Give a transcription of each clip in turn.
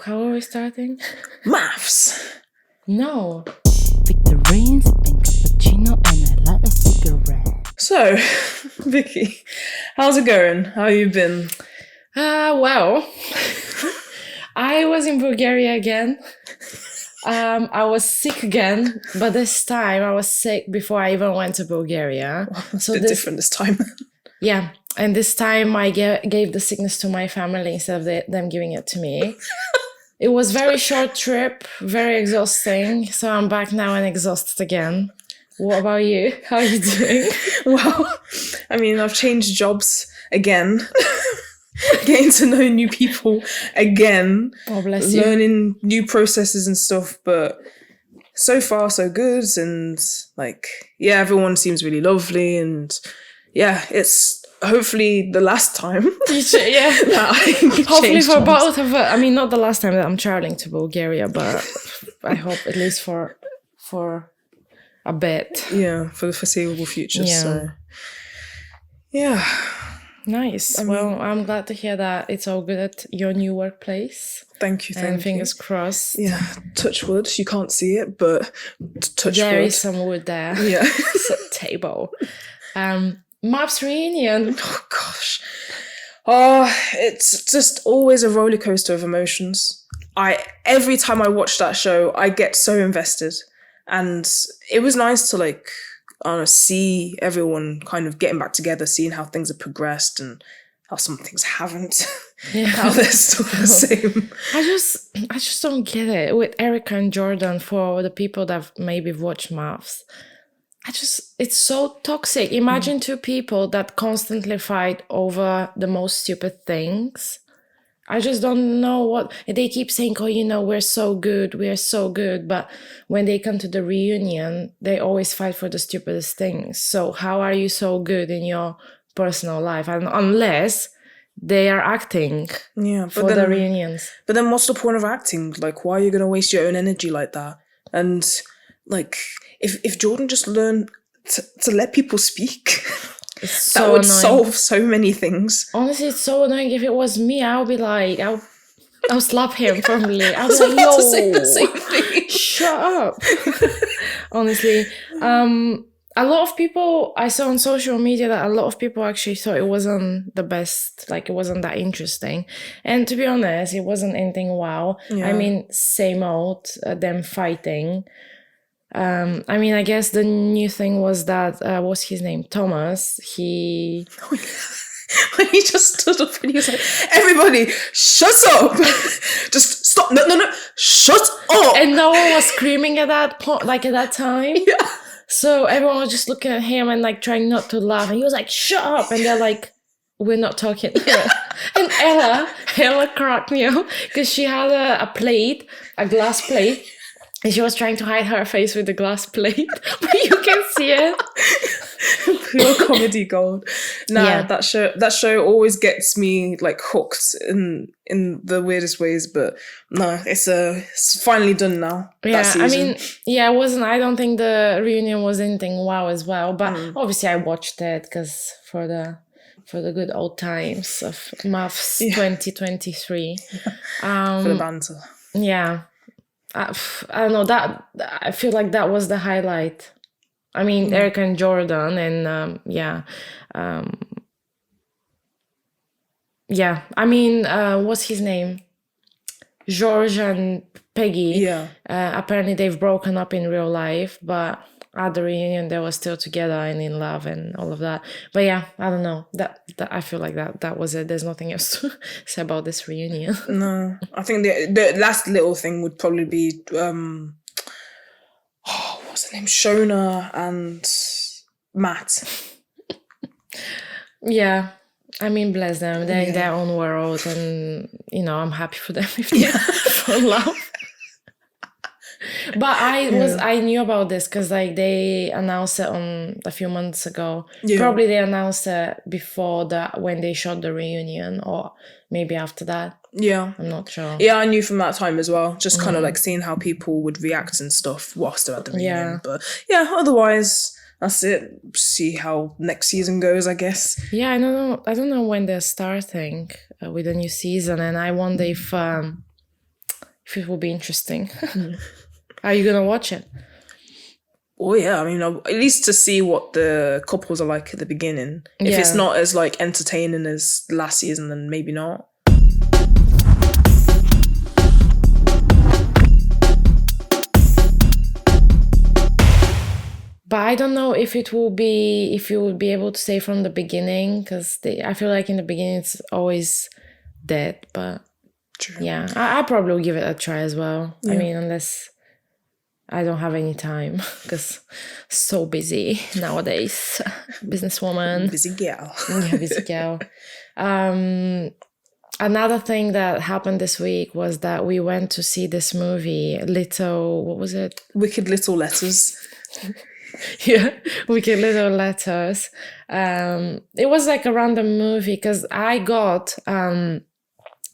How are we starting? Maths. No. Victorin, sipping cappuccino, and I light a cigarette. So, Vicky, how's it going? How you been? Well, I was in Bulgaria again. I was sick again, but this time I was sick before I even went to Bulgaria. It's a bit different this time. Yeah, and this time I gave the sickness to my family instead of them giving it to me. It was very short trip, very exhausting. So I'm back now and exhausted again. What about you? How are you doing? Well, I mean, I've changed jobs again. Getting to know new people again. Oh, bless you. Learning new processes and stuff, but so far so good. And everyone seems really lovely. And yeah, it's hopefully the last time. Yeah. Hopefully for both of us. I mean, not the last time that I'm traveling to Bulgaria, but I hope at least for a bit. Yeah, for the foreseeable future. Yeah. So, yeah. Nice. Well, I'm glad to hear that it's all good at your new workplace. Thank you. And fingers crossed. Yeah, touch wood. You can't see it, but touch wood. There is some wood there. Yeah. It's a table. Maths reunion. Oh, gosh. Oh, it's just always a roller coaster of emotions. Every time I watch that show, I get so invested. And it was nice to see everyone kind of getting back together, seeing how things have progressed and how some things haven't. Yeah. How they're still the same. I just don't get it with Erica and Jordan. For the people that maybe watch Maths, it's so toxic. Imagine two people that constantly fight over the most stupid things. I just don't know what they keep saying. Oh, we're so good. But when they come to the reunion, they always fight for the stupidest things. So how are you so good in your personal life? And unless they are acting for the reunions. But then what's the point of acting? Why are you going to waste your own energy like that? And if Jordan just learned to let people speak... So that would annoying. Solve so many things. Honestly, it's so annoying. If it was me, I would be like, I'll slap him probably. I was about like, to say the same thing. Shut up. Honestly, a lot of people I saw on social media that a lot of people actually thought it wasn't the best. It wasn't that interesting. And to be honest, it wasn't anything wow. Yeah. I mean, same old them fighting. I guess the new thing was that what's his name? Thomas. When he just stood up and he was like, "Everybody, shut up! Just stop! No, shut up!" And no one was screaming at that point, at that time. Yeah. So everyone was just looking at him and trying not to laugh. And he was like, "Shut up!" And they're like, "We're not talking." And Ella cracked me up because she had a glass plate. And she was trying to hide her face with the glass plate, but you can see it. Pure comedy gold. That show always gets me hooked in the weirdest ways. But no, it's finally done now. Yeah, that season. it wasn't. I don't think the reunion was anything wow as well. But obviously, I watched it because for the good old times of Maths 2023. For the banter. Yeah. I don't know, that I feel like that was the highlight. I mean, Erica and Jordan and I mean, what's his name? George and Peggy. Yeah. Apparently they've broken up in real life, but at the reunion they were still together and in love and all of that. But yeah, I don't know. That I feel like that was it. There's nothing else to say about this reunion. No, I think the last little thing would probably be what's the name? Shona and Matt. Yeah. I mean, bless them. They're in their own world, and I'm happy for them if they fall in love. But I knew about this because they announced it on a few months ago. Yeah. Probably they announced it before that when they shot the reunion, or maybe after that. Yeah, I'm not sure. Yeah, I knew from that time as well. Just kind of seeing how people would react and stuff whilst they're at the reunion. Yeah. But yeah, otherwise that's it. See how next season goes, I guess. Yeah, I don't know when they're starting with a new season, and I wonder if if it will be interesting. Are you gonna watch it? Oh yeah, I mean, at least to see what the couples are like at the beginning. If it's Yeah. not as like entertaining as last season, then maybe not. But I don't know if you will be able to say from the beginning, because I feel like in the beginning it's always dead. But True. yeah, I probably will give it a try as well. I Yeah. mean, unless I don't have any time, because so busy nowadays. Businesswoman. Busy gal. Yeah, busy girl. Another thing that happened this week was that we went to see this movie, what was it? Wicked Little Letters. Yeah, Wicked Little Letters. It was like a random movie because I got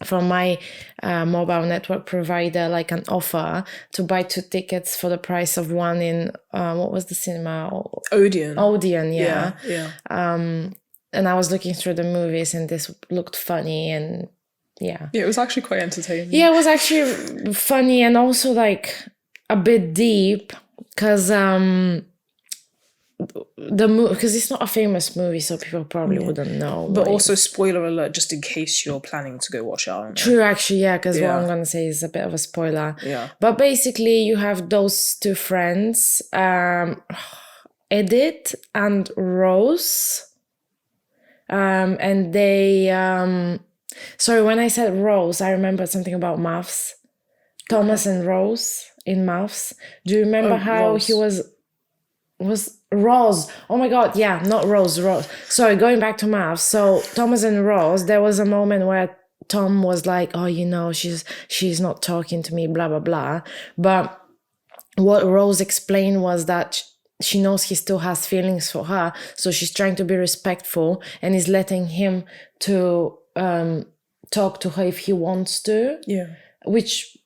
from my mobile network provider like an offer to buy 2 tickets for the price of one in what was the cinema? Odeon. Yeah. Yeah. And I was looking through the movies and this looked funny and yeah. Yeah, it was actually quite entertaining. Yeah, it was actually funny and also like a bit deep because because it's not a famous movie, so people probably wouldn't know. But also, spoiler alert, just in case you're planning to go watch it. I don't know. True, actually, yeah, because what Yeah. I'm gonna say is a bit of a spoiler. Yeah. But basically, you have those 2 friends, Edith and Rose, and they. Sorry, when I said Rose, I remembered something about maths. Thomas and Rose in maths. Do you remember how Rose. he was Rose? Oh my god, yeah, not Rose. Sorry, going back to maths. So Thomas and Rose, there was a moment where Tom was like, oh, she's not talking to me, blah blah blah. But what Rose explained was that she knows he still has feelings for her, so she's trying to be respectful and is letting him to talk to her if he wants to. Yeah. Which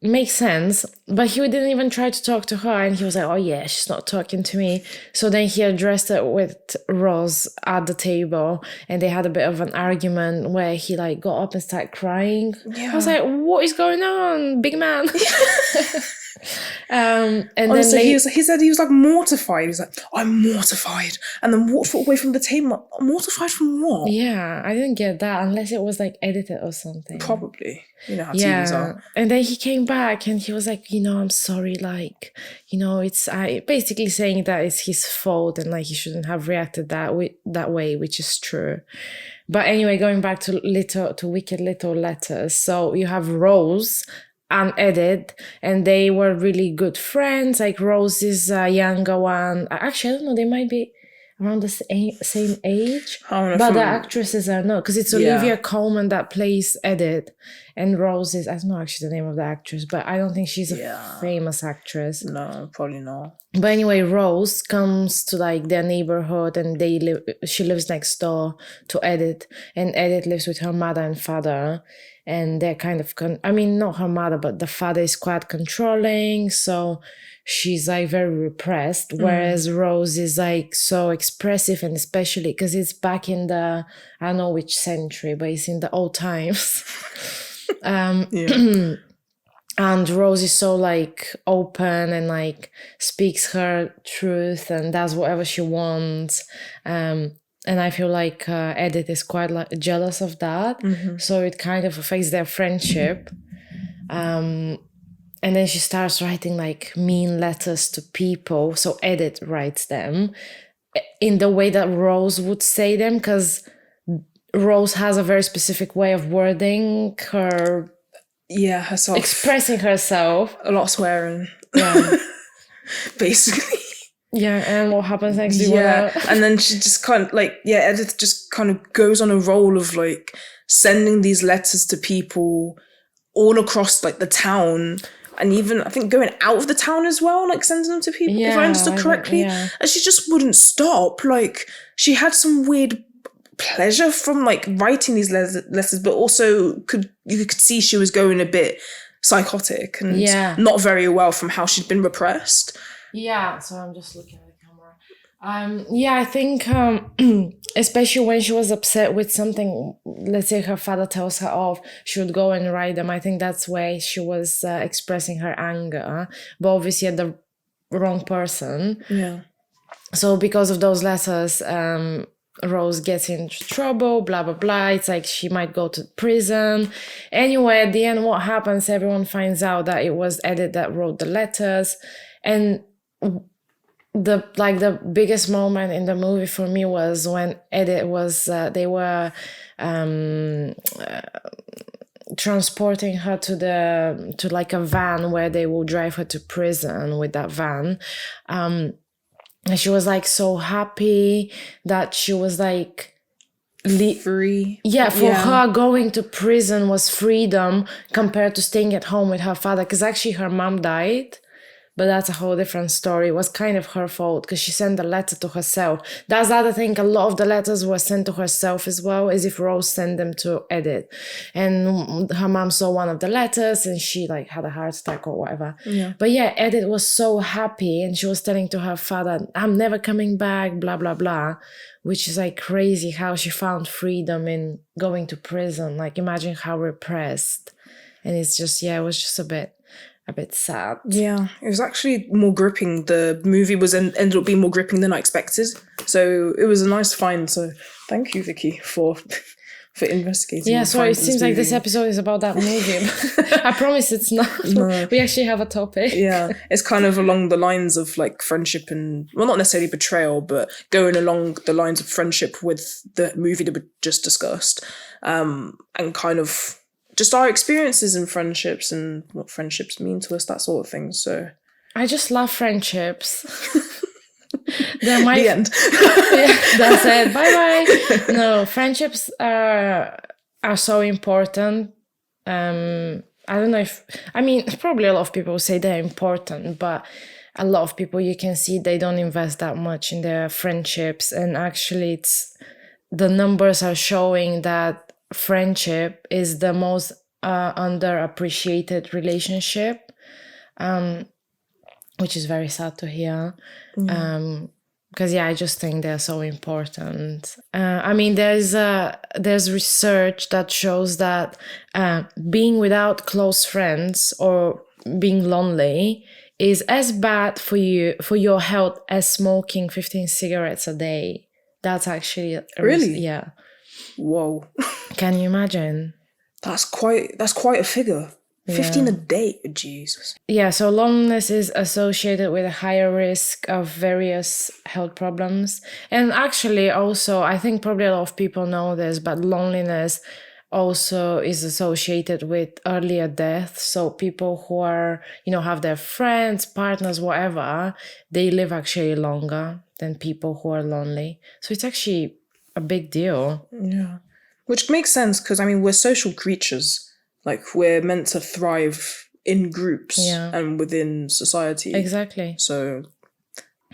makes sense, but he didn't even try to talk to her and he was like, oh yeah, she's not talking to me. So then he addressed it with Rose at the table and they had a bit of an argument where he like got up and started crying. Yeah. I was like, what is going on, big man? And Honestly, then he said he was like mortified. He was like, I'm mortified. And then walked away from the table. Like, mortified from what? yeah, I didn't get that unless it was like edited or something. Probably. You know how TVs are. And then he came back and he was like, I'm sorry, like, it's basically saying that it's his fault and like he shouldn't have reacted that way, which is true. But anyway, going back to Wicked Little Letters. So you have Rose and Edith, and they were really good friends. Like Rose is a younger one. Actually, I don't know, they might be around the same age, but the actresses are not, because it's Olivia Colman that plays Edith, and Rose is, I don't know actually the name of the actress, but I don't think she's a famous actress. No, probably not. But anyway, Rose comes to like their neighborhood and she lives next door to Edith, and Edith lives with her mother and father, and they're kind of, not her mother, but the father is quite controlling, so she's like very repressed, whereas Rose is like so expressive, and especially because it's back in the, I don't know which century, but it's in the old times. And Rose is so like open and like speaks her truth and does whatever she wants. And I feel like Edith is quite like jealous of that. So it kind of affects their friendship. And then she starts writing like mean letters to people. So Edith writes them in the way that Rose would say them, because Rose has a very specific way of wording her. Yeah, herself. Expressing herself. A lot of swearing. Yeah. Basically. Yeah, and what happens next? And then she just kind of like, Edith just kind of goes on a roll of like sending these letters to people all across like the town, and even I think going out of the town as well, like sending them to people, if I understood correctly. And she just wouldn't stop. Like she had some weird pleasure from like writing these letters, but also you could see she was going a bit psychotic and not very well from how she'd been repressed. Yeah, so I'm just looking at the camera. Yeah, I think especially when she was upset with something, let's say her father tells her off, she would go and write them. I think that's where she was expressing her anger, but obviously at the wrong person. Yeah. So because of those letters, Rose gets into trouble, blah, blah, blah. It's like she might go to prison. Anyway, at the end, what happens, everyone finds out that it was Edith that wrote the letters. And the biggest moment in the movie for me was when Edith was, they were transporting her to like a van where they will drive her to prison with that van. And she was like so happy that she was like Free. yeah, for her going to prison was freedom compared to staying at home with her father, because actually her mom died, but that's a whole different story. It was kind of her fault because she sent a letter to herself. That's the other thing. A lot of the letters were sent to herself as well, as if Rose sent them to Edith. And her mom saw one of the letters and she like had a heart attack or whatever. Yeah. But yeah, Edith was so happy and she was telling to her father, I'm never coming back, blah, blah, blah. Which is like crazy how she found freedom in going to prison. Like imagine how repressed. And it's just, yeah, it was just a bit sad. Yeah, it was actually more gripping. The movie was ended up being more gripping than I expected. So it was a nice find. So thank you, Vicky, for investigating. Yeah, and sorry, it finding seems like this movie. episode is about that movie. I promise it's not. No. We actually have a topic. Yeah, it's kind of along the lines of like friendship and, well, not necessarily betrayal, but going along the lines of friendship with the movie that we just discussed, and kind of just our experiences in friendships and what friendships mean to us, that sort of thing. So I just love friendships. They're my the end. Yeah, that's it. Bye bye. No, friendships are so important. I don't know if probably a lot of people say they're important, but a lot of people you can see they don't invest that much in their friendships, and actually the numbers are showing that friendship is the most underappreciated relationship, which is very sad to hear. Because I just think they're so important. There's research that shows that being without close friends or being lonely is as bad for your health as smoking 15 cigarettes a day. That's actually Really? Yeah. Whoa, Can you imagine? that's quite a figure. 15 a day, Jesus. Yeah, so loneliness is associated with a higher risk of various health problems. And actually also, I think probably a lot of people know this, but loneliness also is associated with earlier death. So people who are, have their friends, partners, whatever, they live actually longer than people who are lonely. So it's actually a big deal. Yeah. Which makes sense because, we're social creatures. Like, we're meant to thrive in groups and within society. Exactly. So,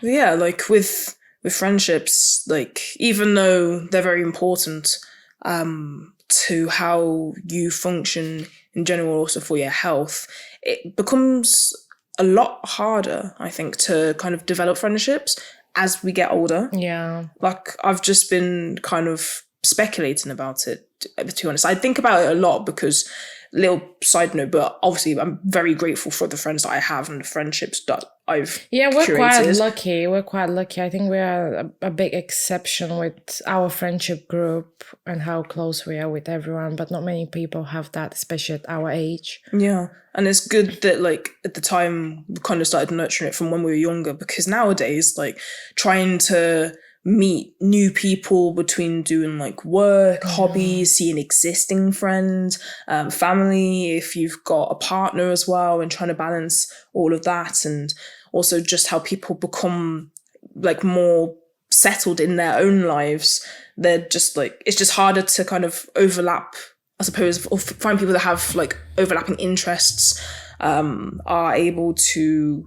yeah, like with friendships, like, even though they're very important to how you function in general, also for your health, it becomes a lot harder, I think, to kind of develop friendships as we get older. Yeah. Like, I've just been kind of speculating about it, to be honest. I think about it a lot because, little side note, but obviously I'm very grateful for the friends that I have and the friendships that I've we're curated. quite lucky. I think we are a big exception with our friendship group and how close we are with everyone, but not many people have that, especially at our age. Yeah, and it's good that, like, at the time we kind of started nurturing it from when we were younger, because nowadays, like, trying to meet new people between doing like work, hobbies, seeing existing friends, family, if you've got a partner as well, and trying to balance all of that, and also just how people become like more settled in their own lives. They're just like, it's just harder to kind of overlap, I suppose, or find people that have like overlapping interests, are able to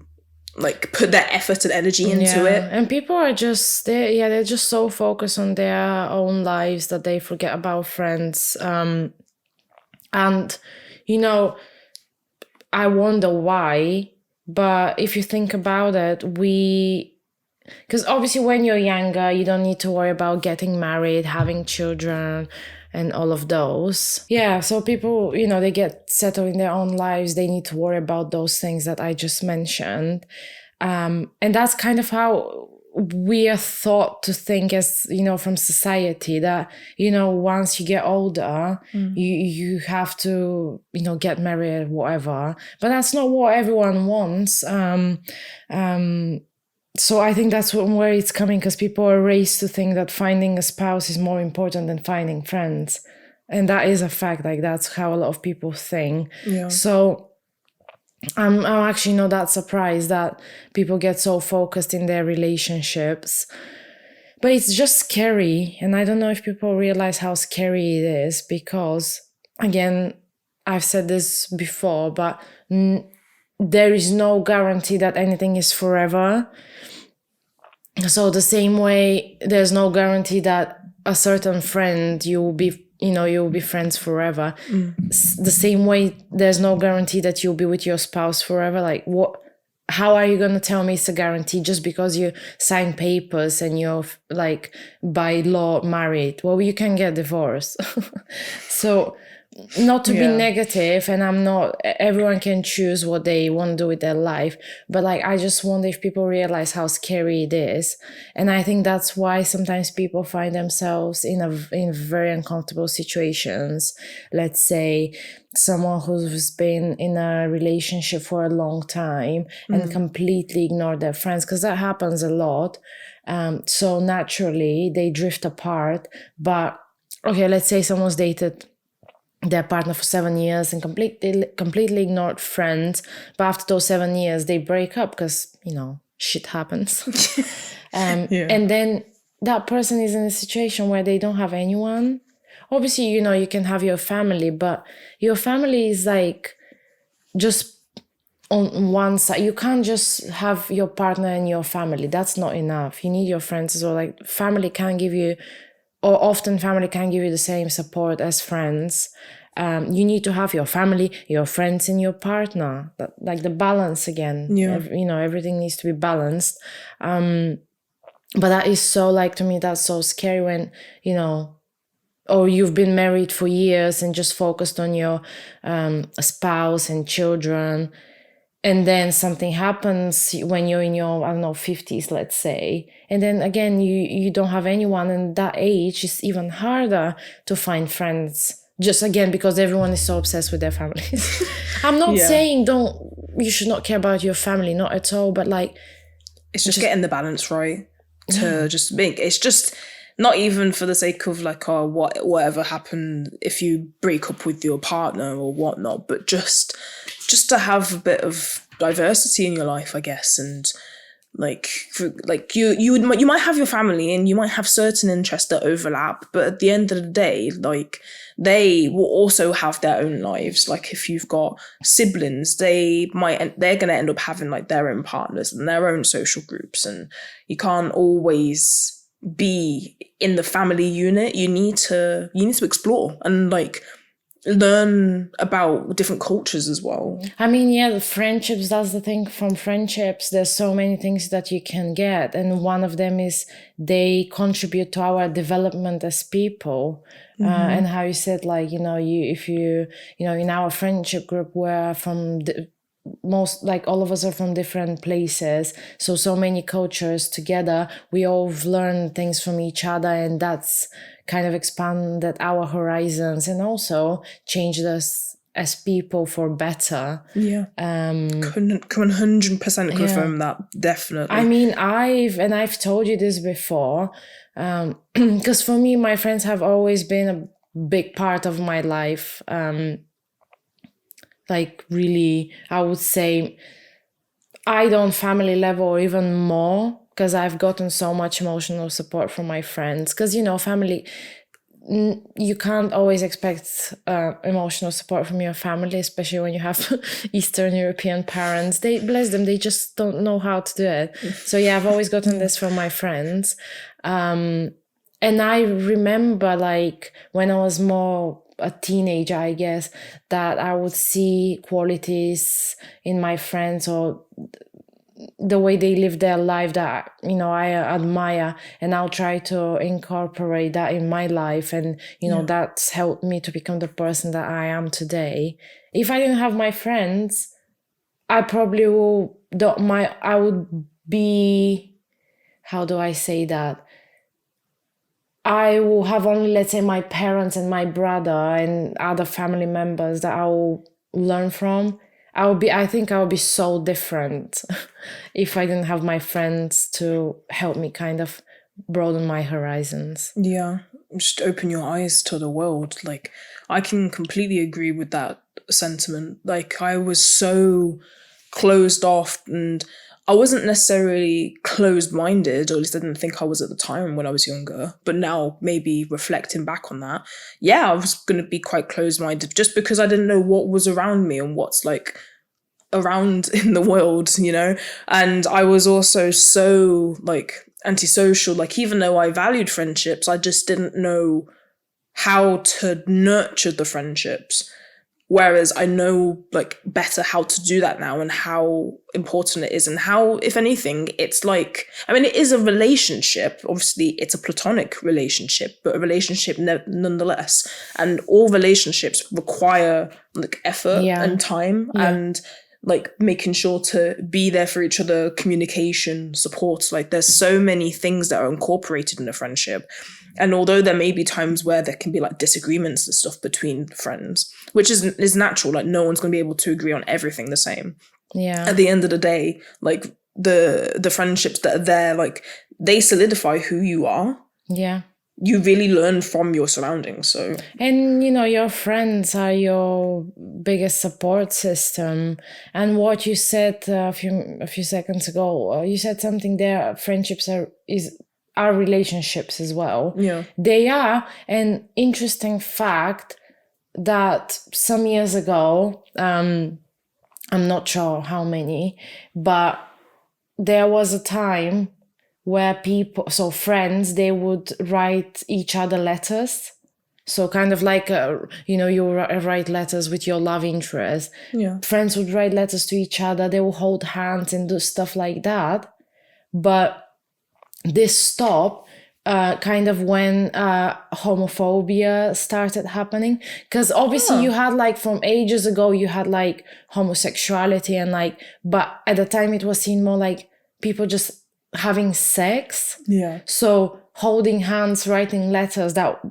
like put their effort and energy into it. And people are just they're just so focused on their own lives that they forget about friends. And I wonder why, but if you think about it, we because obviously when you're younger, you don't need to worry about getting married, having children, and all of those. Yeah, so people, they get settled in their own lives. They need to worry about those things that I just mentioned. And that's kind of how we are thought to think as, from society, that, once you get older, you have to, get married, whatever. But that's not what everyone wants. So I think that's where it's coming, because people are raised to think that finding a spouse is more important than finding friends. And that is a fact. Like, that's how a lot of people think. Yeah. So I'm actually not that surprised that people get so focused in their relationships. But it's just scary. And I don't know if people realize how scary it is, because, again, I've said this before, but there is no guarantee that anything is forever. So the same way, there's no guarantee that a certain friend you'll be friends forever. The same way, there's no guarantee that you'll be with your spouse forever. Like, how are you going to tell me it's a guarantee just because you sign papers and you're like by law married? Well, you can get divorced. So, not to be negative, and everyone can choose what they want to do with their life, but like, I just wonder if people realize how scary it is. And I think that's why sometimes people find themselves in very uncomfortable situations. Let's say someone who's been in a relationship for a long time and completely ignore their friends, because that happens a lot. So naturally they drift apart. But okay, let's say someone's dated their partner for 7 years and completely ignored friends, but after those 7 years they break up because shit happens. And then that person is in a situation where they don't have anyone. Obviously, you can have your family, but your family is like just on one side. You can't just have your partner and your family. That's not enough. You need your friends as well. Like, family can't give you, or often family can't give you the same support as friends. You need to have your family, your friends, and your partner. Like the balance again. Yeah. Everything needs to be balanced. But that is so, like, to me, that's so scary when, or you've been married for years and just focused on your spouse and children. And then something happens when you're in your, 50s, let's say. And then again, you don't have anyone. And that age is even harder to find friends. Just again, because everyone is so obsessed with their families. I'm not saying you should not care about your family, not at all. But like, it's just getting the balance right to just make. It's just not even for the sake of like, whatever happened if you break up with your partner or whatnot, but just to have a bit of diversity in your life, I guess. And you might have your family and you might have certain interests that overlap, but at the end of the day, like, they will also have their own lives. Like, if you've got siblings, they're going to end up having like their own partners and their own social groups, and you can't always be in the family unit. You need to explore and like learn about different cultures as well. I mean, the friendships, that's the thing. From friendships, there's so many things that you can get. And one of them is they contribute to our development as people. And how you said, like, if you in our friendship group, we're from most, like, all of us are from different places. So many cultures together, we all learn things from each other. And that's kind of expanded our horizons and also changed us as people for better. Yeah. 100% confirm that, definitely. I mean, I've told you this before, because for me, my friends have always been a big part of my life. Like, really, I would say on family level or even more, because I've gotten so much emotional support from my friends. Because, family, you can't always expect emotional support from your family, especially when you have Eastern European parents. They, bless them, they just don't know how to do it. So I've always gotten this from my friends. And I remember, like, when I was more a teenager, I guess, that I would see qualities in my friends or the way they live their life that, I admire, and I'll try to incorporate that in my life. And, that's helped me to become the person that I am today. If I didn't have my friends, I probably I would be, how do I say that? I will have only, let's say, my parents and my brother and other family members that I will learn from. I think I would be so different if I didn't have my friends to help me kind of broaden my horizons. Yeah, just open your eyes to the world. Like, I can completely agree with that sentiment. Like, I was so closed off, and I wasn't necessarily closed-minded, or at least I didn't think I was at the time when I was younger. But now, maybe reflecting back on that, yeah, I was going to be quite closed-minded just because I didn't know what was around me and what's like around in the world, And I was also so like antisocial. Like, even though I valued friendships, I just didn't know how to nurture the friendships. Whereas I know like better how to do that now, and how important it is, and how, if anything, it's like, I mean, it is a relationship. Obviously, it's a platonic relationship, but a relationship nonetheless. And all relationships require like effort and time and like making sure to be there for each other, communication, support. Like, there's so many things that are incorporated in a friendship. And although there may be times where there can be like disagreements and stuff between friends, which is natural, like no one's going to be able to agree on everything the same. Yeah. At the end of the day, like the friendships that are there, like they solidify who you are. Yeah. You really learn from your surroundings. So, and your friends are your biggest support system. And what you said a few seconds ago, you said something there. Friendships are relationships as well. Yeah, they are. An interesting fact that some years ago, I'm not sure how many, but there was a time where friends, they would write each other letters. So kind of like, you write letters with your love interest. Yeah. Friends would write letters to each other. They will hold hands and do stuff like that. But this stopped kind of when homophobia started happening. Because obviously you had like, from ages ago, you had like homosexuality and like, but at the time it was seen more like people just having sex. Yeah. So holding hands, writing letters, that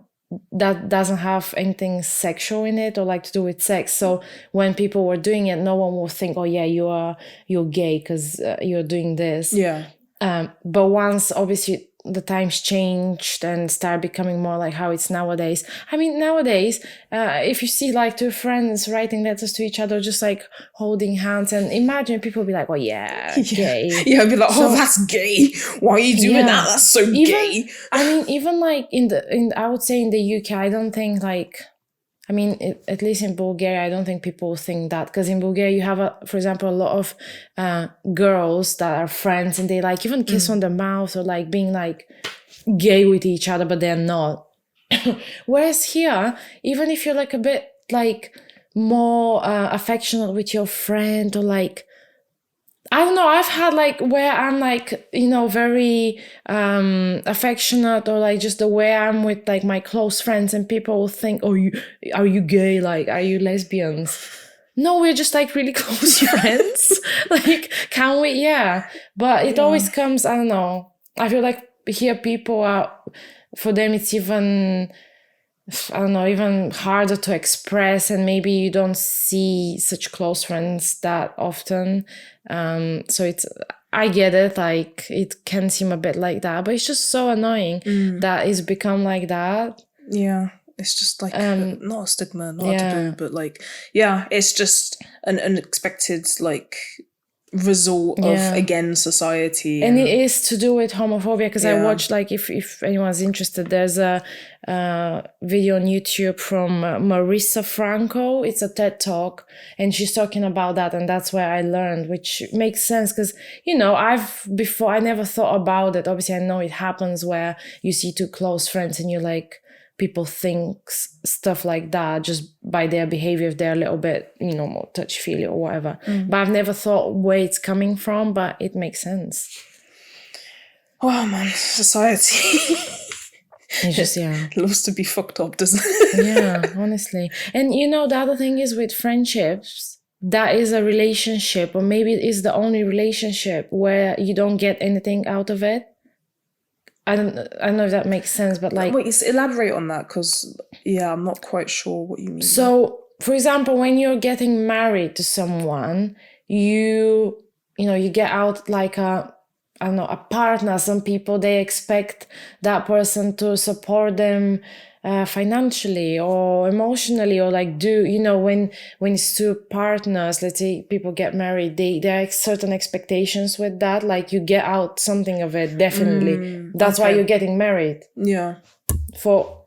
doesn't have anything sexual in it or like to do with sex. So when people were doing it, no one would think, oh yeah, you're gay because you're doing this. Yeah. But once obviously the times changed and started becoming more like how it's nowadays. I mean, nowadays, if you see like two friends writing letters to each other, just like holding hands, and imagine people be like, oh yeah, gay. Yeah, I'd be like, oh, that's gay. Why are you doing that? That's so gay. I mean, even like I would say in the UK, I don't think like, I mean, at least in Bulgaria, I don't think people think that, because in Bulgaria you have, for example, a lot of girls that are friends, and they like even kiss on the mouth or like being like gay with each other, but they're not. Whereas here, even if you're like a bit like more affectionate with your friend, or like, I don't know, I've had like where I'm like, very affectionate, or like just the way I'm with like my close friends, and people will think, oh, are you gay? Like, are you lesbians? No, we're just like really close friends. Like, can we? Yeah. But it always comes, I don't know. I feel like here people are, for them it's even, I don't know, even harder to express, and maybe you don't see such close friends that often. So I get it, like it can seem a bit like that, but it's just so annoying that it's become like that. Yeah, it's just like not a stigma, not a taboo, but like, yeah, it's just an unexpected like result of, again, society. And it is to do with homophobia, because I watched, like, if anyone's interested, there's a video on YouTube from Marissa Franco. It's a TED Talk, and she's talking about that, and that's where I learned, which makes sense, because, I never thought about it. Obviously, I know it happens where you see two close friends and you're like, people think stuff like that just by their behavior, if they're a little bit, more touchy-feely or whatever. But I've never thought where it's coming from, but it makes sense. Oh man, society. It's just, loves to be fucked up, doesn't it? Yeah, honestly. And the other thing is with friendships, that is a relationship, or maybe it is the only relationship where you don't get anything out of it. I don't know if that makes sense, but like... Wait, elaborate on that, because, I'm not quite sure what you mean. So, for example, when you're getting married to someone, you get out like a partner. Some people, they expect that person to support them financially or emotionally, or like when it's two partners, let's say people get married, there are certain expectations with that, like you get out something of it, definitely. That's why you're getting married. Yeah. For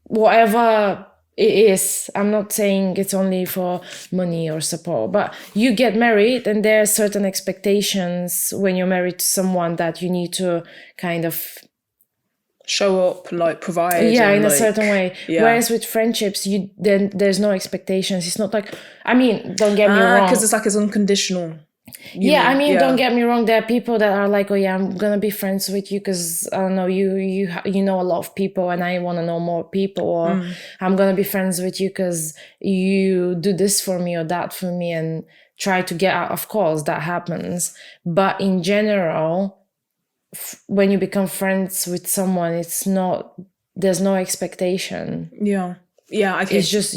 whatever it is. I'm not saying it's only for money or support, but you get married and there are certain expectations when you're married to someone that you need to kind of show up, like provide. In a certain way. Yeah. Whereas with friendships, then there's no expectations. It's not like, don't get me wrong. Because it's unconditional. Don't get me wrong. There are people that are like, I'm gonna be friends with you because I don't know, you know a lot of people and I want to know more people, or I'm gonna be friends with you because you do this for me or that for me, and try to get out. Of course, that happens, but in general, when you become friends with someone, there's no expectation. It's just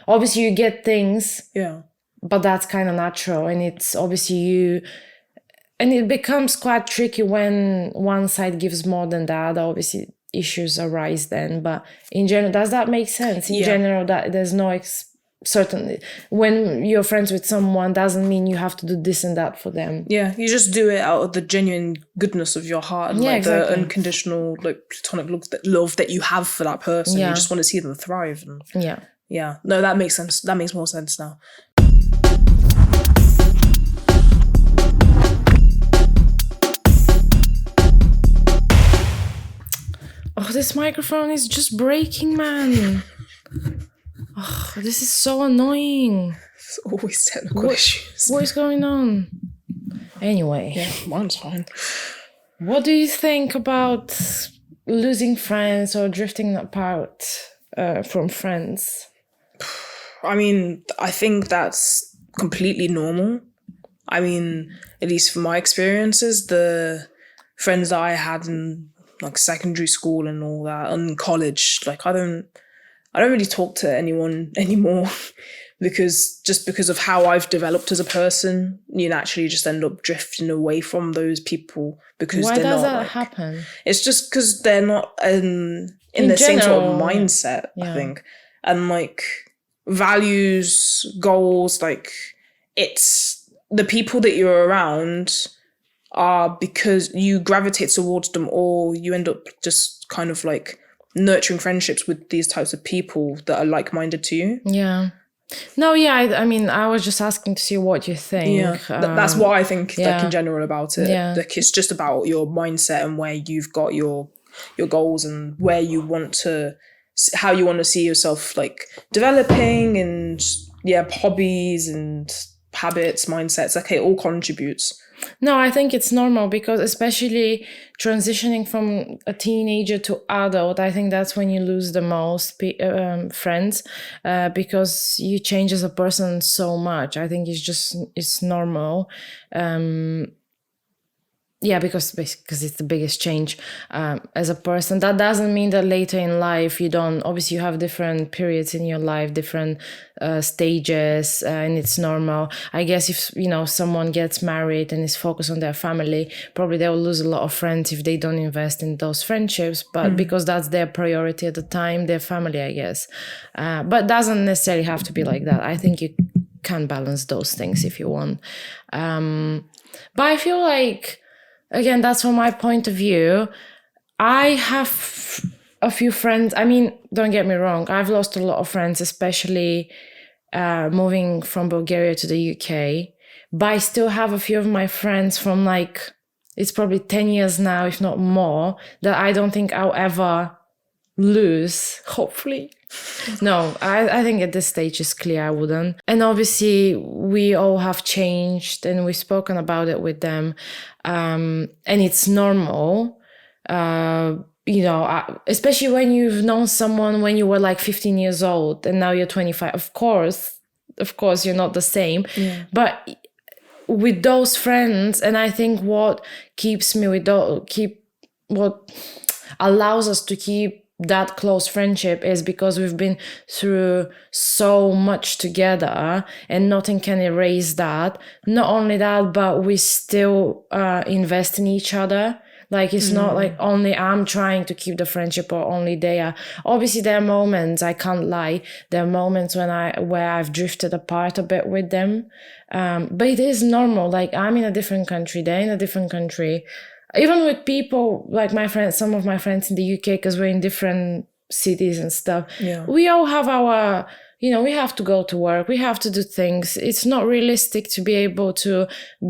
obviously you get things, but that's kind of natural, and it's obviously and it becomes quite tricky when one side gives more than the other. Obviously issues arise then, but in general, does that make sense? In general, that there's no certainly when you're friends with someone doesn't mean you have to do this and that for them. You just do it out of the genuine goodness of your heart and exactly. The unconditional, like, platonic love that you have for that person. You just want to see them thrive. And no, that makes sense. That makes more sense now. Oh, this microphone is just breaking, man. Oh, this is so annoying. It's always technical issues. What is going on? Anyway. Mine's fine. What do you think about losing friends or drifting apart from friends? I think that's completely normal. At least from my experiences, the friends that I had in like secondary school and all that, and college, like I don't really talk to anyone anymore because of how I've developed as a person. You naturally just end up drifting away from those people because why they're does not. That happen? It's just because they're not in the same sort of mindset, I think, and like values, goals. Like it's the people that you're around are because you gravitate towards them, or you end up just kind of like nurturing friendships with these types of people that are like-minded to you. I was just asking to see what you think. That's what I think like in general about it. Like it's just about your mindset and where you've got your goals and where you want to, how you want to see yourself like developing, and hobbies and habits, mindsets. Like it all contributes. No, I think it's normal because especially transitioning from a teenager to adult, I think that's when you lose the most friends because you change as a person so much. I think it's normal. Because it's the biggest change as a person. That doesn't mean that later in life you don't. Obviously, you have different periods in your life, different stages, and it's normal. I guess if someone gets married and is focused on their family, probably they will lose a lot of friends if they don't invest in those friendships. But because that's their priority at the time, their family, I guess. But it doesn't necessarily have to be like that. I think you can balance those things if you want. But I feel like, again, that's from my point of view. I have a few friends. Don't get me wrong. I've lost a lot of friends, especially moving from Bulgaria to the UK. But I still have a few of my friends from like it's probably 10 years now, if not more, that I don't think I'll ever lose, hopefully. No, I think at this stage it's clear I wouldn't. And obviously we all have changed and we've spoken about it with them. And it's normal, especially when you've known someone when you were like 15 years old and now you're 25. Of course, you're not the same. Yeah. But with those friends, and I think what what allows us to keep that close friendship is because we've been through so much together and nothing can erase that. Not only that, but we still invest in each other. Like, it's not like only I'm trying to keep the friendship or only they are. Obviously, there are moments, I can't lie, there are moments where I've drifted apart a bit with them. But it is normal. Like, I'm in a different country, they're in a different country. Even with people like my friends, some of my friends in the UK, because we're in different cities and stuff, we all have our, we have to go to work, we have to do things. It's not realistic to be able to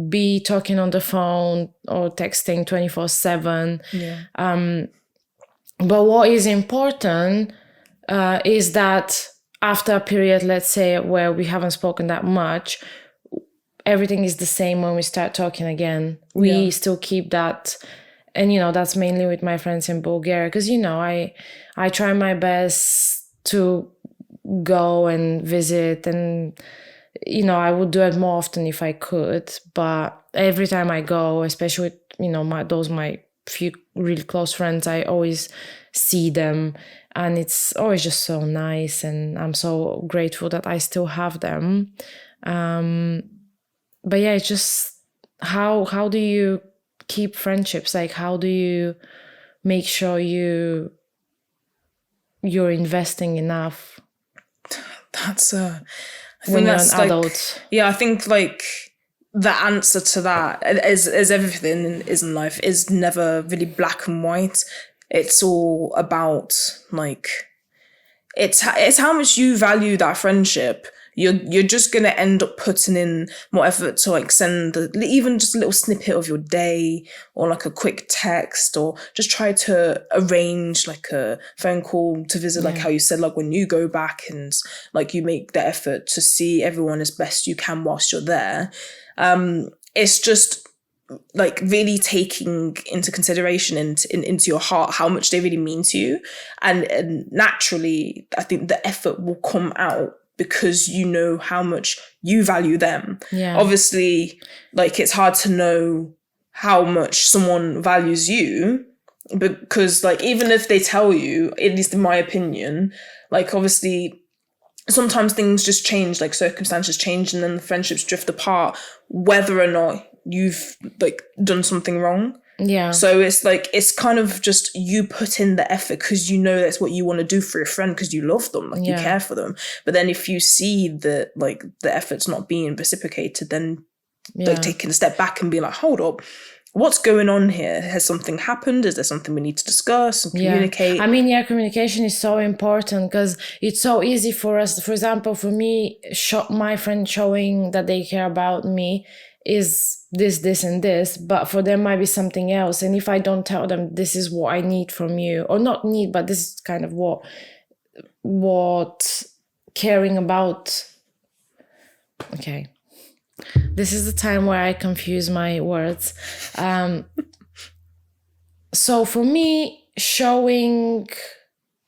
be talking on the phone or texting 24/7. But what is important is that after a period, let's say, where we haven't spoken that much, everything is the same when we start talking again. We still keep that. And, that's mainly with my friends in Bulgaria. Because, I try my best to go and visit. And, I would do it more often if I could. But every time I go, especially with, my few really close friends, I always see them. And it's always just so nice. And I'm so grateful that I still have them. But yeah, it's just how do you keep friendships? Like, how do you make sure you're investing enough? That's I think when that's you're an like, adult. Yeah, I think like the answer to that, as everything is in life, is never really black and white. It's all about like it's how much you value that friendship. You're just gonna end up putting in more effort to like send even just a little snippet of your day, or like a quick text, or just try to arrange like a phone call to visit, like how you said, like when you go back and like you make the effort to see everyone as best you can whilst you're there. It's just like really taking into consideration into your heart how much they really mean to you, and naturally I think the effort will come out because you know how much you value them. Obviously, like, it's hard to know how much someone values you, because like even if they tell you, at least in my opinion, like obviously sometimes things just change, like circumstances change, and then the friendships drift apart whether or not you've like done something wrong. So it's like, it's kind of just you put in the effort because you know that's what you want to do for your friend, because you love them, like you care for them. But then if you see that like the effort's not being reciprocated, then like taking a step back and being like, hold up, what's going on here? Has something happened? Is there something we need to discuss and communicate? I mean, communication is so important, because it's so easy for us. For example, for me, my friend showing that they care about me is this and this, but for them might be something else. And if I don't tell them this is what I need from you, or not need, but this is kind of what caring about. Okay. This is the time where I confuse my words. So for me,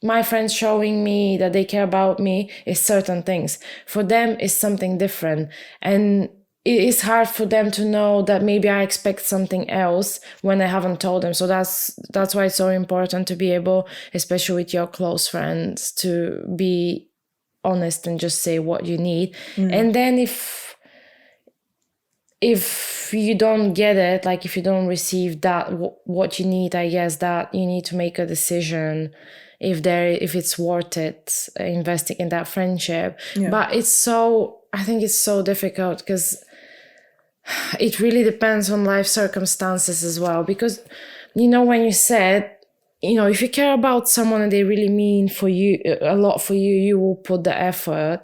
my friends showing me that they care about me is certain things. For them, is something different. And it is hard for them to know that maybe I expect something else when I haven't told them. So that's why it's so important to be able, especially with your close friends, to be honest and just say what you need. And then if you don't get it, like if you don't receive that, what you need, I guess that you need to make a decision if it's worth it, investing in that friendship. But I think it's so difficult, because it really depends on life circumstances as well. Because, when you said, if you care about someone and they really mean for you a lot for you, you will put the effort.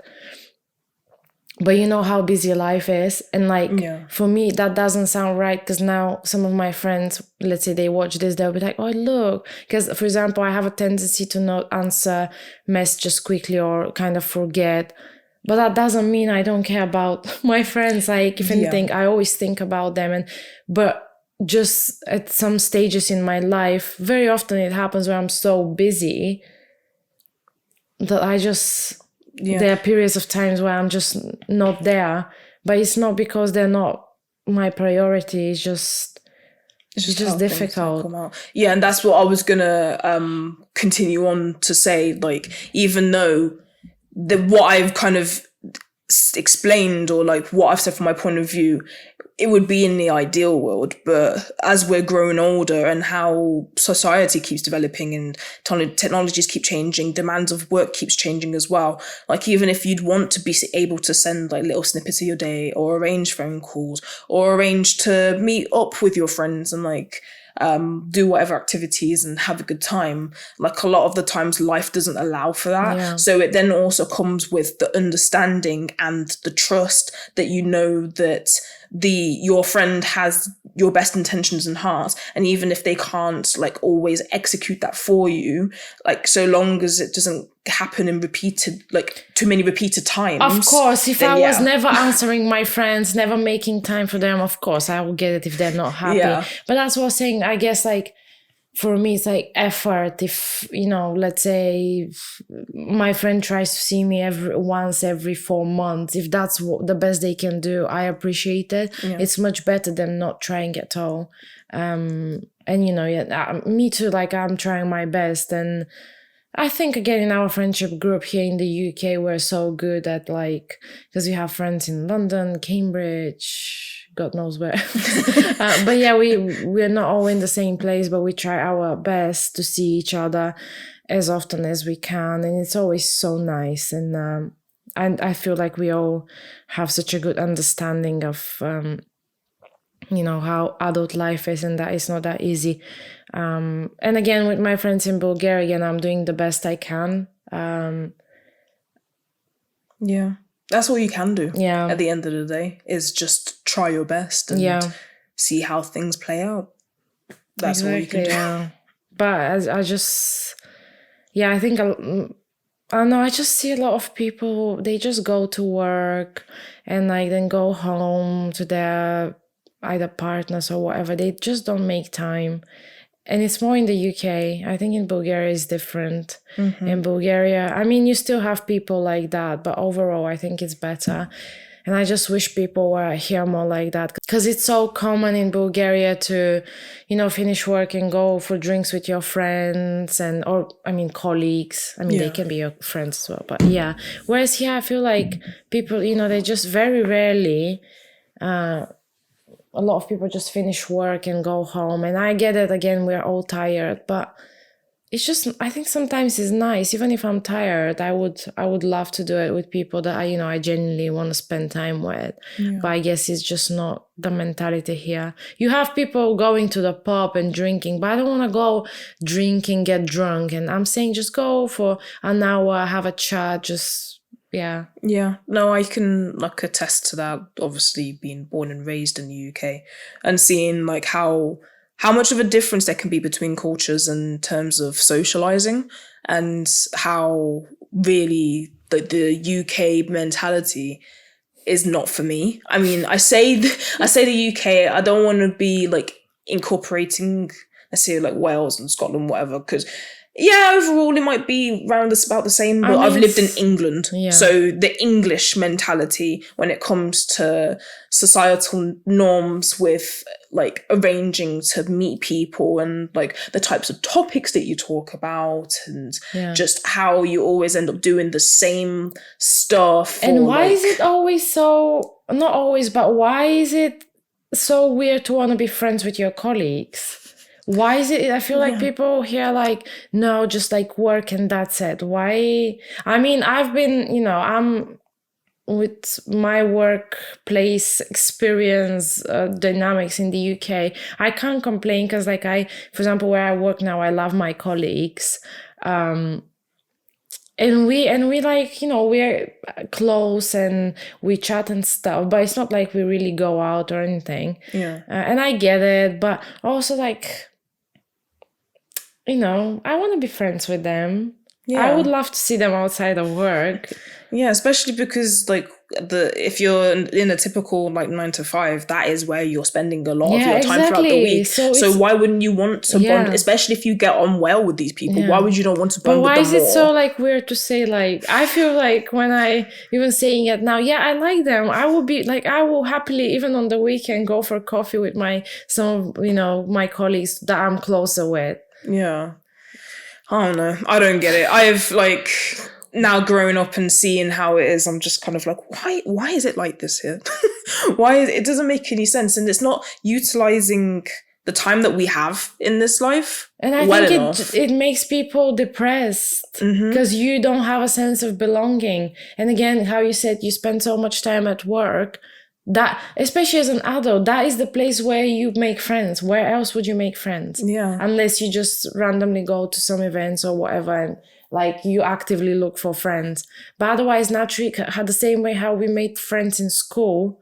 but you know how busy life is, and like Yeah. for me that doesn't sound right, because now some of my friends, let's say they watch this, they'll be like, oh look, because for example I have a tendency to not answer messages quickly or kind of forget, but that doesn't mean I don't care about my friends. Like if anything, I always think about them, and but just at some stages in my life, very often it happens where I'm so busy that I just, there are periods of times where I'm just not there, but it's not because they're not my priority. It's just how things difficult. come out. Yeah, and that's what I was gonna continue on to say. Like, even though what I've kind of explained, or like what I've said from my point of view, it would be in the ideal world, but as we're growing older and how society keeps developing and technologies keep changing, demands of work keeps changing as well. Like, even if you'd want to be able to send like little snippets of your day, or arrange phone calls, or arrange to meet up with your friends and like do whatever activities and have a good time, like a lot of the times life doesn't allow for that. Yeah. So it then also comes with the understanding and the trust that you know that your friend has your best intentions in heart, and even if they can't like always execute that for you, like so long as it doesn't happen in too many repeated times. Of course, if I was never answering my friends, never making time for them, of course I will get it if they're not happy. But that's what I was saying, I guess, like for me it's like effort. If let's say my friend tries to see me once every 4 months, if that's what the best they can do, I appreciate it. It's much better than not trying at all. And me too, like I'm trying my best. And I think again in our friendship group here in the UK, we're so good at like, because we have friends in London, Cambridge, God knows where. But yeah, we're not all in the same place, but we try our best to see each other as often as we can, and it's always so nice. And I feel like we all have such a good understanding of how adult life is, and that it's not that easy. And again, with my friends in Bulgaria, I'm doing the best I can. That's all you can do. At the end of the day, is just try your best and see how things play out. That's all you can do. But I just, I think I don't know, I just see a lot of people, they just go to work and like then go home to their either partners or whatever. They just don't make time. And it's more in the UK. I think in Bulgaria it's different. In Bulgaria, I mean, you still have people like that, but overall I think it's better. And I just wish people were here more like that, because it's so common in Bulgaria to, finish work and go for drinks with your friends or colleagues. I mean, they can be your friends as well, but yeah. Whereas here, I feel like people, they just very rarely, a lot of people just finish work and go home. And I get it, again, we're all tired, but it's just, I think sometimes it's nice. Even if I'm tired, I would love to do it with people that I genuinely want to spend time with. But I guess it's just not the mentality here. You have people going to the pub and drinking, but I don't want to go drinking, get drunk. And I'm saying just go for an hour, have a chat, just... No, I can like attest to that, obviously being born and raised in the UK and seeing like how much of a difference there can be between cultures in terms of socializing, and how really the UK mentality is not for me. I mean, I say the UK, I don't want to be like incorporating, let's say like Wales and Scotland, whatever, because overall it might be about the same, but I've lived in England. So the English mentality when it comes to societal norms with like arranging to meet people and like the types of topics that you talk about and just how you always end up doing the same stuff. And why is it always so, not always, but why is it so weird to want to be friends with your colleagues? Why is it? I feel like people here like, no, just like work and that's it. Why? I mean, I've been, I'm with my workplace experience dynamics in the UK. I can't complain because like for example, where I work now, I love my colleagues. And we like, we're close and we chat and stuff, but it's not like we really go out or anything. Yeah. And I get it, but also like, I want to be friends with them. Yeah. I would love to see them outside of work. Yeah, especially because like if you're in a typical like 9 to 5, that is where you're spending a lot of Yeah, your time throughout the exactly. week. So So it's- why wouldn't you want to Yeah. bond, especially if you get on well with these people? Yeah. Why would you not want to But bond with why them is it more? so like weird to say? Like, I feel like when I even saying it now, yeah, I like them. I will be like, I will happily even on the weekend go for coffee with some of my colleagues that I'm closer with. Yeah. I don't know. I don't get it. I've like now grown up and seeing how it is, I'm just kind of like, why is it like this here? It doesn't make any sense, and it's not utilizing the time that we have in this life And I well think enough. it makes people depressed because you don't have a sense of belonging. And again, how you said you spend so much time at work, that especially as an adult, that is the place where you make friends. Where else would you make friends? Yeah. Unless you just randomly go to some events or whatever and like you actively look for friends. But otherwise, naturally, the same way how we made friends in school.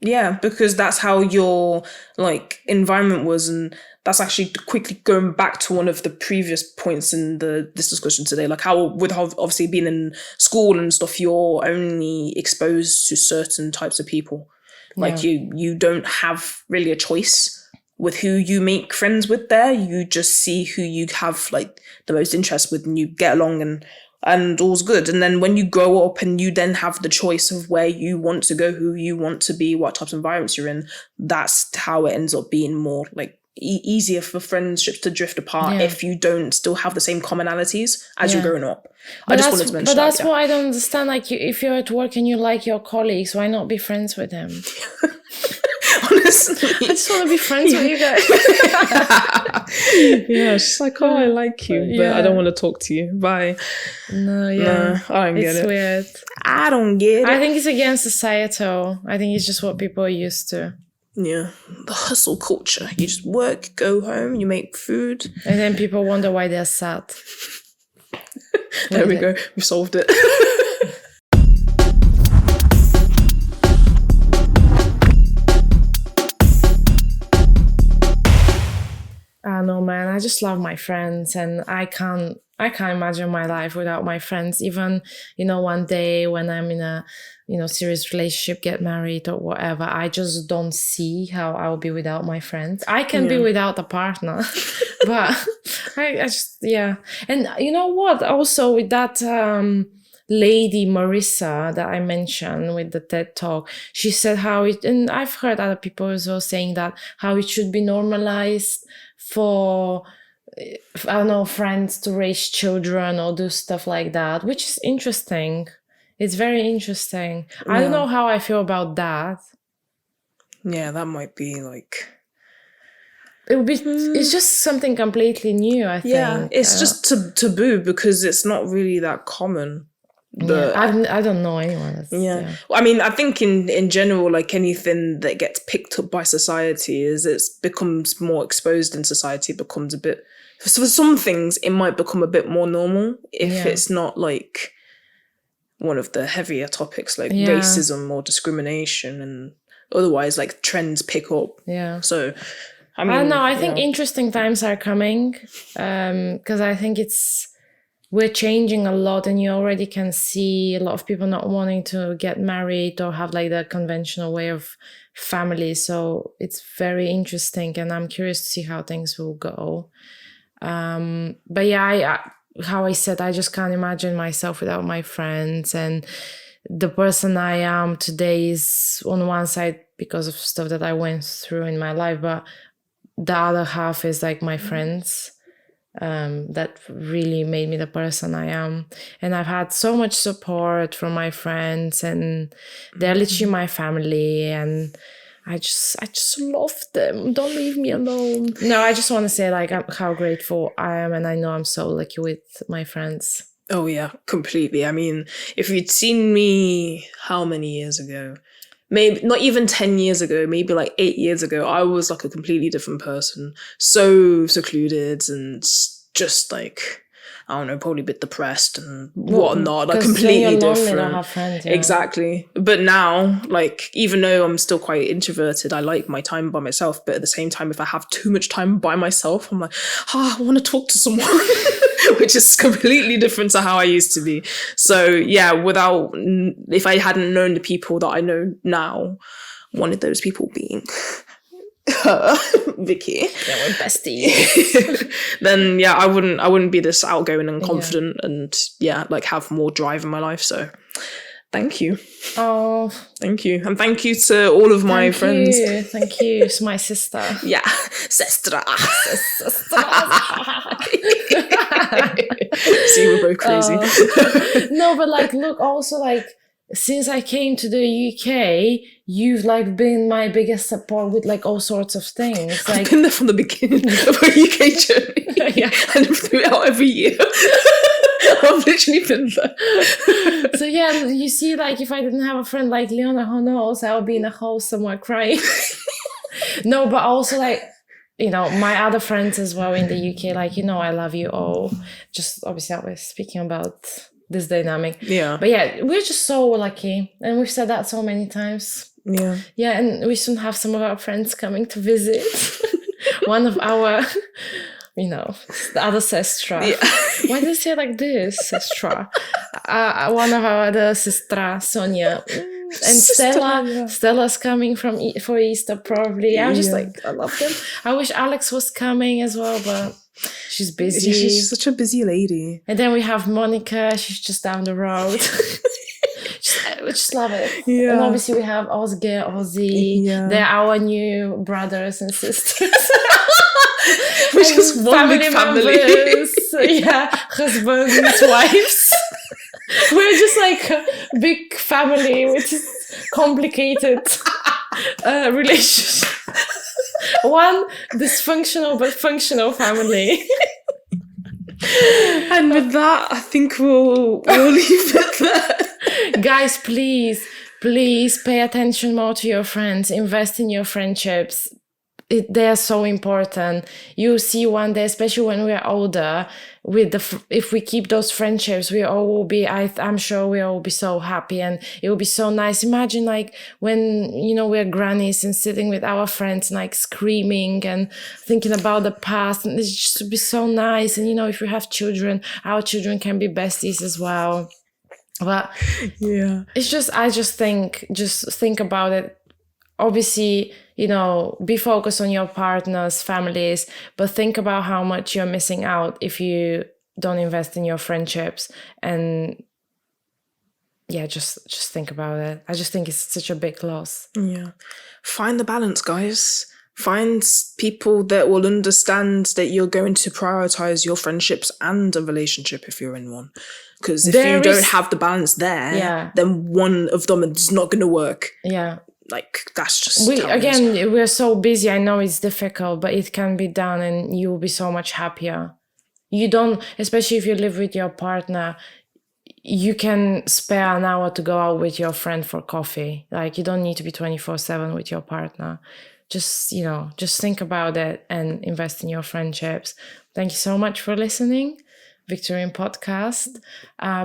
Yeah, because that's how your like environment was, and that's actually quickly going back to one of the previous points in this discussion today. Like how with obviously being in school and stuff, you're only exposed to certain types of people. Like you don't have really a choice with who you make friends with there. You just see who you have like the most interest with, and you get along and all's good. And then when you grow up and you then have the choice of where you want to go, who you want to be, what types of environments you're in, that's how it ends up being more like easier for friendships to drift apart if you don't still have the same commonalities as you're growing up. I just wanted to mention But that's that. what I don't understand. Like, if you're at work and you like your colleagues, why not be friends with them? Honestly. I just want to be friends with you guys. Yeah, she's like, oh, I like you, but I don't want to talk to you. Bye. No, yeah. No, I don't get It's it. weird. I don't get it. I think it's against societal. I think it's just what people are used to. Yeah, the hustle culture. You just work, go home, you make food. And then people wonder why they're sad. There we go. We solved it. I know, man. I just love my friends, and I can't imagine my life without my friends. Even, one day when I'm in a, serious relationship, get married or whatever, I just don't see how I'll be without my friends. I can be without a partner, but I just, yeah. And you know what? Also with that lady Marissa that I mentioned with the TED Talk, she said how it, and I've heard other people as well saying that, how it should be normalized for, I don't know, friends to raise children or do stuff like that, which is interesting. It's very interesting. I don't know how I feel about that. Yeah, that might be like... It would be. It's just something completely new, I think. Yeah, it's just taboo because it's not really that common. But I don't know anyone. Well, I mean, I think in general, like anything that gets picked up by society it becomes more exposed in society, becomes a bit... So for some things, it might become a bit more normal if it's not like one of the heavier topics like racism or discrimination, and otherwise like trends pick up. Yeah. So, I mean... I don't know. I think interesting times are coming because I think we're changing a lot, and you already can see a lot of people not wanting to get married or have like the conventional way of family. So it's very interesting, and I'm curious to see how things will go. But yeah, how I said, I just can't imagine myself without my friends, and the person I am today is on one side because of stuff that I went through in my life, but the other half is like my friends. That really made me the person I am. And I've had so much support from my friends, and they're literally my family, and I just love them. Don't leave me alone. No, I just want to say like how grateful I am, and I know I'm so lucky with my friends. Oh yeah, completely. I mean, if you'd seen me how many years ago, maybe not even 10 years ago, maybe like 8 years ago, I was like a completely different person. So secluded and just like I don't know, probably a bit depressed and whatnot, like 'cause when completely you're lonely, you different. don't have friends, yeah. Exactly. But now, like, even though I'm still quite introverted, I like my time by myself. But at the same time, if I have too much time by myself, I'm like, I want to talk to someone, which is completely different to how I used to be. So yeah, if I hadn't known the people that I know now, one of those people being Vicky, Yeah, we're besties. then yeah, I wouldn't be this outgoing and confident and like have more drive in my life. So thank you. Oh, thank you. And thank you to all of my friends. Thank you. It's my sister. Yeah. Sestra. See, we're both crazy. No, but like, look, also like, since I came to the UK, you've like been my biggest support with like all sorts of things. Like, I've been there from the beginning of our UK journey. Yeah. And throughout every year. I've literally been there. So yeah, you see, like if I didn't have a friend like Leona, who knows, I would be in a hole somewhere crying. No, but also like, you know, my other friends as well in the UK, like, you know, I love you all. Just obviously I was speaking about this dynamic. Yeah. But yeah, we're just so lucky. And we've said that so many times. Yeah. Yeah, and we soon have some of our friends coming to visit. One of our, you know, the other sestra. Yeah. Why do you say like this, sestra? One of our other sestra, Sonia. And Stella's coming for Easter probably. I'm just like, I love them. I wish Alex was coming as well, but she's busy. She's such a busy lady. And then we have Monica. She's just down the road. We just love it. Yeah. And obviously we have Ozge, Ozzy. Yeah. They're our new brothers and sisters. We're just one big family. Members. Yeah, husbands, wives. We're just like a big family with complicated relationship. One dysfunctional but functional family. And with that, I think we'll leave it there. Guys, please pay attention more to your friends. Invest in your friendships. They are so important. You see one day, especially when we are older, if we keep those friendships, we all will be, I'm sure we all will be so happy and it will be so nice. Imagine like when, you know, we're grannies and sitting with our friends, like screaming and thinking about the past, and it's just to be so nice. And, you know, if we have children, our children can be besties as well. But yeah, it's just, I just think about it. Obviously, you know, be focused on your partners, families, but think about how much you're missing out if you don't invest in your friendships. And yeah, just think about it. I just think it's such a big loss. Yeah. Find the balance, guys. Find people that will understand that you're going to prioritize your friendships and a relationship if you're in one. Because if you don't have the balance there, then one of them is not going to work. Yeah. Like, that's just we're so busy. I know it's difficult, but it can be done and you'll be so much happier. You don't, especially if you live with your partner, you can spare an hour to go out with your friend for coffee. Like, you don't need to be 24/7 with your partner. Just, you know, just think about it and invest in your friendships. Thank you so much for listening. Victorin Podcast.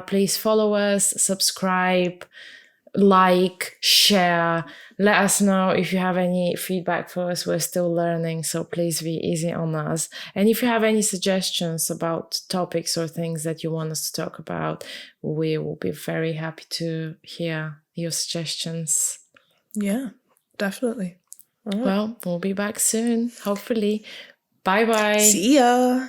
Please follow us, subscribe, like, share. Let us know if you have any feedback for us. We're still learning, so please be easy on us. And if you have any suggestions about topics or things that you want us to talk about, we will be very happy to hear your suggestions. Yeah, definitely. Right. Well, we'll be back soon, hopefully. Bye-bye. See ya.